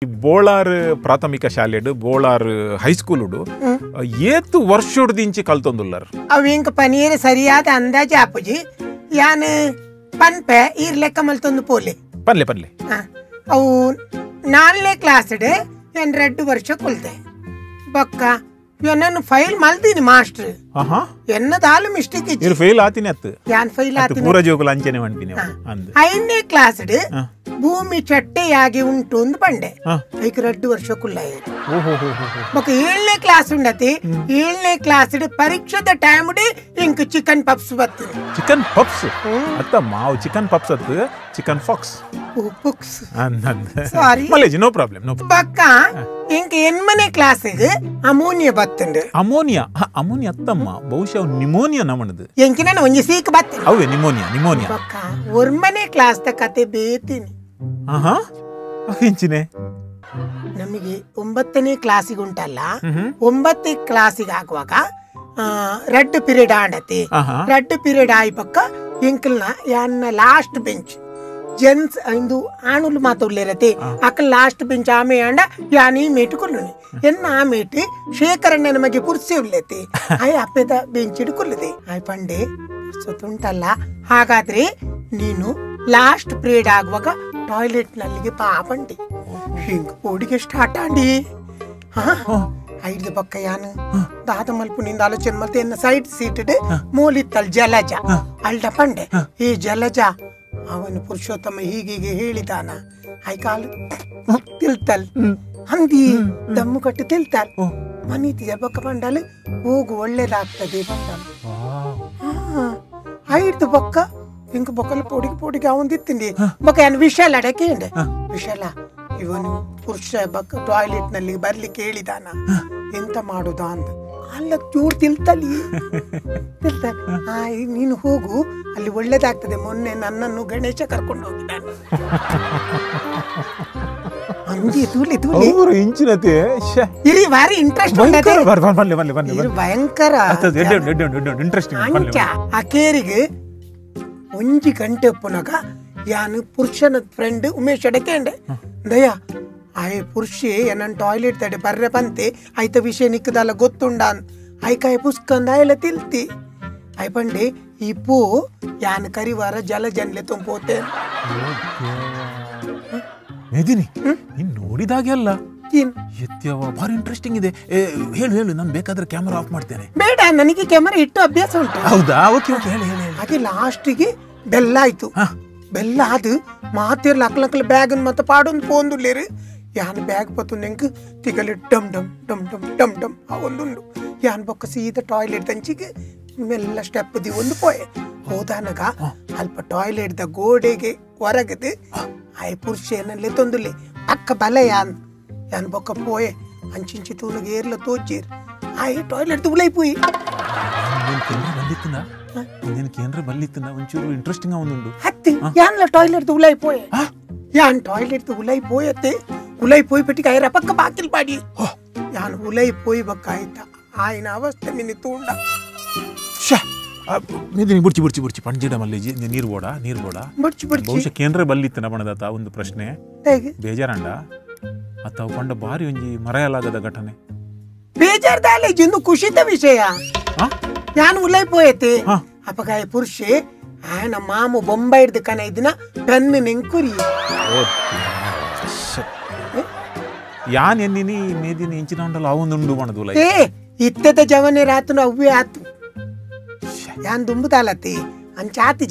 ಬೋಳಾರ್ ಪ್ರಾಥಮಿಕ ಶಾಲೆಡು ಬೋಳಾರ್ ಹೈಸ್ಕೂಲುಡು ಏತು ವರ್ಷೋಡ್ದಿಂಚಿ ಕಲ್ತೊಂದುಲ್ಲಾರ್ ಅವು ಇಂಕ ಪನೀರ್ ಸರಿಯಾದ ಅಂದಾಜು ಆಪುಜಿ ಯಾನ್ ಪನ್ಪೆ ಈರ್ ಲೆಕ್ಕ ಮಲ್ತೊಂದು ಪೋಲೆ ಪನ್ಲೆ ಪನ್ಲೆ ಅವು 4ನೇ ಕ್ಲಾಸ್ಡ್ ಏನ್ 2 ವರ್ಷ ಕುಲ್ತೆ ಬೊಕ್ಕ ನಾನು ಫೈಲ್ ಮಲ್ತೀನಿ ಮಾಸ್ಟರ್ ಎನ್ನದಾಲು ಮಿಸ್ಟೇಕ್ ಇತ್ತು ಫೈಲ್ ಆತಿನಿ ಅತ್ತು ಯಾನ್ ಫೈಲ್ ಆತಿನಿ ಪೂರ ಜೋಗುಲ ಅಂಚನೆ ಮಾಡ್ತೀನಿ 5ನೇ ಕ್ಲಾಸ್ಡ್ ಭೂಮಿ ಚಟ್ಟೆಯಾಗಿ ಉಂಟು ಅಂತ ಬಂಡೆ ಐಕ್ 2 ವರ್ಷ ಕುಲ್ಲಾಯ ಬೊಕ್ಕ 7ನೇ ಕ್ಲಾಸ್ ಉಂಡತಿ 7ನೇ ಕ್ಲಾಸ್ ಪರೀಕ್ಷದ ಟೈಮ್ ಇಂಕ್ ಚಿಕನ್ ಪಪ್ಸ್ ಬತ್ತು ಚಿಕನ್ ಪಪ್ಸ್ ಅತ್ತ ಮಾವು ಚಿಕನ್ ಪಪ್ಸ್ ಅತ್ತು ಚಿಕನ್ ಫಾಕ್ಸ್ ಪುಕ್ಸ್ ಸಾರಿ ಮಲೇಜ್ ನೋ ಪ್ರಾಬ್ಲಮ್ ನೋ ಬೊಕ್ಕ ಇಂಕ 8ನೇ ಕ್ಲಾಸಿಗೆ ಅಮೋನಿಯಾ ಬತ್ತಂಡು ಅಮೋನಿಯಾ ಅಮೋನಿಯಾ ಅತ್ತಮ್ಮ ಬಹುಶಃ ನಿಮೋನಿಯಾ ನಮನದು ಎಂಕಿನ ಒಂಜಿ ಸೀಕ್ ಬತ್ತ ಅವೇ ನಿಮೋನಿಯಾ ಬೊಕ್ಕ 1ನೇ ಕ್ಲಾಸ್ ದ ಕತೆ ಬೇತೀನಿ ಇಂಚಿನೆ ನಮಗೆ 9ನೇ ಕ್ಲಾಸಿಗೆ ಉಂಟಲ್ಲ 9ನೇ ಕ್ಲಾಸಿಗೆ ಆಗುವಾಗ ರೆಡ್ ಪೀರಿಯಡ್ ಆಡತಿ ರೆಡ್ ಪೀರಿಯಡ್ ಆಯ್ ಪಕ್ಕ ಇಂಕಲ್ನ ಯಾನ್ನ ಲಾಸ್ಟ್ ಬೆಂಚ್ ಜೆಂಟ್ಸ್ ಇಂದು ಆಣುಲು ಮಾತುಳ್ಳೇರತಿ ಅಕ್ಕ ಲಾಸ್ಟ್ ಬೆಂಚ್ ಆಮೆ ಆಂಡ ಯಾನಿ ಮೇಟುಕೊಳ್ಳುನಿ ಎನ್ನ ಆ ಮೇಟಿ ಶೇಖರಣ್ಣ ನಮಗೆ ಪುರ್ಸಿ ಉಳ್ಳೇತಿ ಆಯ್ ಅಪ್ಪೆದ ಬೆಂಚ್ ಇಡ್ಕೊಳ್ಳಿದೆ ಆಯ್ ಪಂಡೆ ಸುತ್ತುಂಟಲ್ಲ ಹಾಗಾದ್ರೆ ನೀನು ಲಾಸ್ಟ್ ಪೀರಿಯಡ್ ಆಗುವಾಗ ಟಾಯ್ಲೆಟ್ ನಲ್ಲಿಗೆ ಪಾಪಂಡಿ ಹಿಂಗ್ ಓಡಿಗೆ ಸ್ಟಾರ್ಟ್ ಆಂಡಿ ಐದು ಪಕ್ಕ ಯಾನು ದಾದ ಮಲ್ಪು ನಿಂದ ಆಲೋಚನೆ ಮತ್ತೆ ಎನ್ನ ಸೈಡ್ ಸೀಟಡ್ ಮೂಲಿತ್ತಲ್ ಜಲಜ ಅಲ್ಡ ಪಂಡೆ ಈ ಜಲಜ ಅವನು ಪುರುಷೋತ್ತಮ ಹೀಗೀಗೆ ಹೇಳಿದಾನ ಐಕಾಲು ತಿಳ್ತಲ್ ಹಂದಿ ದಮ್ಮು ಕಟ್ಟು ತಿಳ್ತಲ್ ಮನೀತಿ ಜಬಕ್ಕ ಬಂಡಲ್ ಹೋಗು ಒಳ್ಳೇದಾಗ್ತದೆ ಬಂಡಲ್ ಐದು ಪಕ್ಕ ಇಂಕ ಬೊಕ್ಕಲ ಪೊಡಿಗೆ ಅವಂದಿತ್ತೀನಿ ಬೊಕ್ಕ ಏನು ವಿಶಾಲ ಅಡಕೇಂಡೆ ವಿಶಾಲ ಇವನು ಪುರುಷ ಬಕ್ಕ ಟಾಯ್ಲೆಟ್ ನಲ್ಲಿ ಬರ್ಲಿಕ್ಕೆ ಹೇಳಿದಾನ ಎಂತ ಮಾಡುದ ಅಂತ ಅಲ್ಲ ಚೂರ್ ತಿಳ್ತಲಿ ನೀನು ಹೋಗು ಅಲ್ಲಿ ಒಳ್ಳೇದಾಗ್ತದೆ ಮೊನ್ನೆ ನನ್ನನ್ನು ಗಣೇಶ ಕರ್ಕೊಂಡು ಹೋಗಿದ್ದಾನೆ ಅಂದಿ ತೂಲಿ ತೂಲಿ ಇಂಚಿನತೆ ಇರಿ ಭಾರಿ ಇಂಟ್ರೆಸ್ಟ್ ಭಯಂಕರ ಇಂಟ್ರೆಸ್ಟಿಂಗ್ ಆ ಕೇರಿಗೆ 1 ಗಂಟೆ ಪುನಗ ಯಾನು ಪುರುಷನ ಫ್ರೆಂಡ್ ಉಮೇಶ್ ಅಡಕೇಂಡೆ ದಯಾ ಆಯ್ ಪುರುಷಿ ನನ್ನ ಟಾಯ್ಲೆಟ್ ತಡೆ ಬರ್ರೆ ಬಂತೆ ಆಯ್ತ ವಿಷಯ ನಿಕ್ಕದಲ್ಲ ಗೊತ್ತುಂಡಾನ್ ಆಯ್ಕಾಯ್ ಪುಸ್ಕಂದ ಎಲ್ಲ ತಿಳ್ತಿ ಆಯ್ ಪಂಡೆ ಈ ಪೂ ಯಾನ್ ಕರಿವಾರ ಜಲ ಜನ್ಲೆ ತುಂಬೋತೆ ಮೇದಿನಿ ನೀನ್ ನೋಡಿದಾಗೆ ಅಲ್ಲ ಎತ್ಯವ ಭಾರಿ ಇಂಟ್ರೆಸ್ಟಿಂಗ್ ಇದೆ ಹೇಳು ನಾನು ಬೇಕಾದ್ರೆ ಕ್ಯಾಮರಾ ಆಫ್ ಮಾಡ್ತೇನೆ ಬೇಡ ನನಗೆ ಕ್ಯಾಮರಾ ಇಟ್ಟು ಅಭ್ಯಾಸ ಉಂಟು ಹೌದಾ ಓಕೆ ಓಕೆ ಹೇಳಿ ಅದೇ ಲಾಸ್ಟಿಗೆ ಬೆಲ್ಲ ಆಯ್ತು ಬೆಲ್ಲ ಅದು ಮಾತಿರ್ಲ ಅಕ್ಲಕ್ಲ ಬ್ಯಾಗ್ ಮತ್ತೆ ಪಾಡೊಂದು ಪೋಂದುಲ್ಲೇರು ಯಾನ್ ಬ್ಯಾಗ್ ಪತ್ತು ನೆಂಕ್ ತಿಗಲಿ ಡಮ್ ಡಮ್ ಡಮ್ ಡಮ್ ಡಮ್ ಡಮ್ ಅವೊಂದುಂಡು ಯಾನ್ ಬೊಕ್ಕ ಸೀದಾ ಟಾಯ್ಲೆಟ್ ದಂಚಿಗೆ ಮೆಲ್ಲ ಸ್ಟೆಪ್ ದಿ ಒಂದು ಪೋಯೆ ಹೋದಾನಗ ಅಲ್ಪ ಟಾಯ್ಲೆಟ್ ದ ಗೋಡೆಗೆ ಹೊರಗದೆ ಆಯ್ ಪುರುಷ ಏನಲ್ಲೇ ತೊಂದುಲೆ ಅಕ್ಕ ಬಲ ಯಾನ್ ಬೊಕ್ಕ ಪೋಯೆ ಅಂಚಿಂಚಿ ತೂನಗೆ ಏರ್ಲ ತೋಚೀರ್ ಆಯ್ ಟಾಯ್ಲೆಟ್ ತುಳೈ ಪೋಯಿ ಕೇಂದ್ರ ಬಲ್ಲಿತ್ತನ ಒಂಚೂರು ಇಂಟ್ರೆಸ್ಟಿಂಗ್ ಅವನುಂಡು ಹತ್ತಿ ಯಾನ್ಲ ಟಾಯ್ಲೆಟ್ ಉಲೈ ಪೋಯೆ ಯಾನ್ ಟಾಯ್ಲೆಟ್ ಉಲೈ ಪೋಯತ್ತೆ ಉಲೈ ಪೋಯ್ ಪೆಟ್ಟಿಗೆ ಐರ ಪಕ್ಕ ಬಾಕಿಲ್ ಪಾಡಿ ಯಾನ್ ಉಲೈ ಪೋಯ್ ಬಕ್ಕ ಆಯ್ತಾ ಆಯ್ನ ಅವಸ್ಥೆ ಮಿನಿ ತೂಂಡ ಮೇದಿನಿ ಬುಡ್ಚಿ ಪಂಜಿಡ ಮಲ್ಲಿಜಿ ನೀರು ಬೋಡ ಬಹುಶಃ ಕೇಂದ್ರ ಬಲ್ಲಿತ್ತನ ಬಣದಾತ ಒಂದು ಪ್ರಶ್ನೆ ಬೇಜಾರಂಡ ಅತ್ತ ಪಂಡ ಬಾರಿ ಒಂಜಿ ಮರೆಯಲಾಗದ ಘಟನೆ ಬೇಜಾರ್ದಾಲೆ ಜಿಂದು ಖುಷಿತ ವಿಷಯ ಯಾನ್ ಉಲೈ ಪೋಯತೆ ಅಪಗಾಯ ಪುರುಷೆ ಆಯನ ಮಾಮು ಬೊಂಬೈ ಹಿಡ್ದು ಕನ ಇದನ್ನ ಬೆನ್ನು ನೆಂಕುರಿ ಯಾನ್ ಎನ್ನಿನಿ ಮೇದಿನಿ ಇಂಚಿನ ಉಂಡಲ್ಲ ಅವೊಂದುಂಡು ಬಣದು ಇತ್ತದ ಜವನೆ ರಾತನು ಅವ್ವೇ ಆತು ಯಾನ್ ದುಂಬುದಾಲತಿ ಅಂಚಾತಿ